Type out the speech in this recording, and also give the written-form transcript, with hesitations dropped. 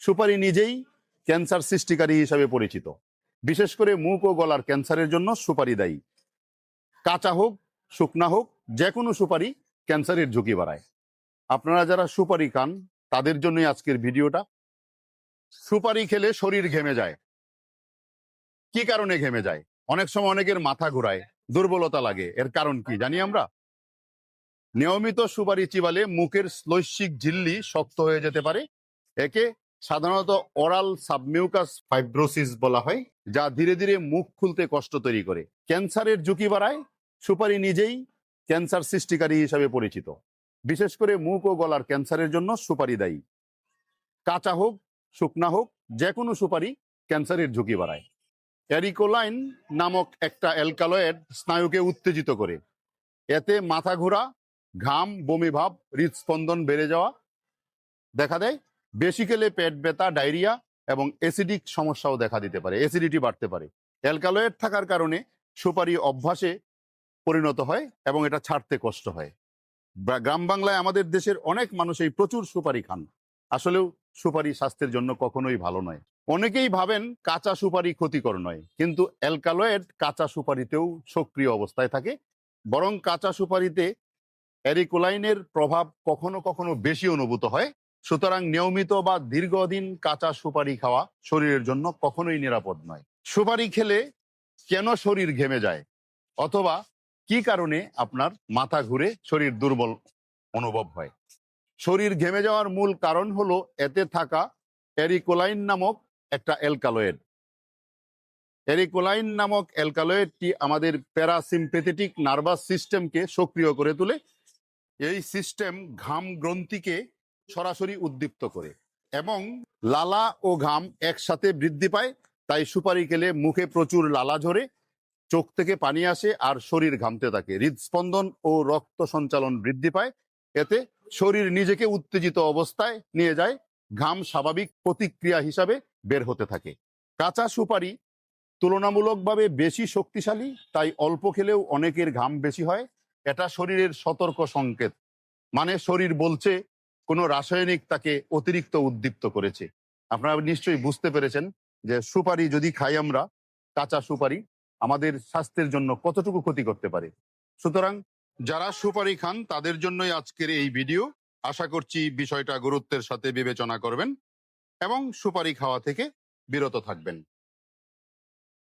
সুপারি নিজেই ক্যান্সার সৃষ্টিকারী হিসাবে পরিচিত। বিশেষ করে মুখ ও গলার ক্যান্সারের জন্য সুপারি দায়ী। কাঁচা হোক, শুকনা হোক, যে কোনো সুপারি ক্যান্সারের ঝুঁকি বাড়ায়। আপনারা যারা সুপারি খান তাদের জন্যই আজকের ভিডিওটা। সুপারি খেলে শরীর ঘেমে যায়। কি কারণে ঘেমে যায়? অনেক সময় অনেকের মাথা ঘোরায়, দুর্বলতা লাগে। এর কারণ কি জানি আমরা? নিয়মিত সুপারি চিবালে মুখের শ্লৈষ্মিক ঝিল্লি শক্ত হয়ে যেতে পারে। একে সাধারণত ওরাল সাবমিউকাস ফাইব্রোসিস বলা হয়, যা ধীরে ধীরে মুখ খুলতে কষ্ট তৈরি করে। ক্যান্সারের ঝুঁকি বাড়ায়। সুপারি নিজেই ক্যান্সার সৃষ্টিকারী হিসাবে পরিচিত। বিশেষ করে মুখ ও গলার ক্যান্সারের জন্য সুপারি দায়ী। কাঁচা হোক, শুকনা হোক, যে কোনো সুপারি ক্যান্সারের ঝুঁকি বাড়ায়। অ্যারিকোলাইন নামক একটা অ্যালকালয়েড স্নায়ুকে উত্তেজিত করে। এতে মাথা ঘোরা, ঘাম, বমি ভাব, হৃদস্পন্দন বেড়ে যাওয়া দেখা দেয়। বেশি খেলে পেট ব্যথা, ডায়রিয়া এবং অ্যাসিডিক সমস্যাও দেখা দিতে পারে, অ্যাসিডিটি বাড়তে পারে। অ্যালকালয়েড থাকার কারণে সুপারি অভ্যাসে পরিণত হয় এবং এটা ছাড়তে কষ্ট হয়। গ্রাম বাংলায় আমাদের দেশের অনেক মানুষ এই প্রচুর সুপারি খান। আসলেও সুপারি স্বাস্থ্যের জন্য কখনোই ভালো নয়। অনেকেই ভাবেন কাঁচা সুপারি ক্ষতিকর নয়, কিন্তু অ্যালকালয়েড কাঁচা সুপারিতেও সক্রিয় অবস্থায় থাকে। বরং কাঁচা সুপারিতে অ্যারিকোলাইনের প্রভাব কখনো কখনো বেশি অনুভূত হয়। সুতরাং নিয়মিত বা দীর্ঘদিন কাঁচা সুপারি খাওয়া শরীরের জন্য কখনোই নিরাপদ নয়। সুপারি খেলে কেন শরীর ঘেমে যায়, অথবা কি কারণে আপনার মাথা ঘুরে শরীর দুর্বল অনুভব হয়? শরীর ঘেমে যাওয়ার মূল কারণ হলো এতে থাকা অ্যারিকোলাইন নামক একটা অ্যালকালয়েড। অ্যারিকোলাইন নামক অ্যালকালয়েডটি আমাদের প্যারাসিম্পেথেটিক নার্ভাস সিস্টেমকে সক্রিয় করে তোলে। এই সিস্টেম ঘাম গ্রন্থিকে সরাসরি উদ্দীপ্ত করে এবং লালা ও ঘাম একসাথে বৃদ্ধি পায়। তাই সুপারি খেলে মুখে প্রচুর লালা ঝরে, চোখ থেকে পানি আসে আর শরীর ঘামতে থাকে। হৃদস্পন্দন ও রক্ত সঞ্চালন বৃদ্ধি পায়। এতে শরীর নিজেকে উত্তেজিত অবস্থায় নিয়ে যায়। ঘাম স্বাভাবিক প্রতিক্রিয়া হিসাবে বের হতে থাকে। কাঁচা সুপারি তুলনামূলকভাবে বেশি শক্তিশালী, তাই অল্প খেলেও অনেকের ঘাম বেশি হয়। এটা শরীরের সতর্ক সংকেত, মানে শরীর বলছে কোনো রাসায়নিক তাকে অতিরিক্ত উদ্দীপ্ত করেছে। আপনারা নিশ্চয়ই বুঝতে পেরেছেন যে সুপারি যদি খাই আমরা, কাঁচা সুপারি আমাদের স্বাস্থ্যের জন্য কতটুকু ক্ষতি করতে পারে। সুতরাং যারা সুপারি খান তাদের জন্যই আজকের এই ভিডিও। আশা করছি বিষয়টা গুরুত্বের সাথে বিবেচনা করবেন এবং সুপারি খাওয়া থেকে বিরত থাকবেন।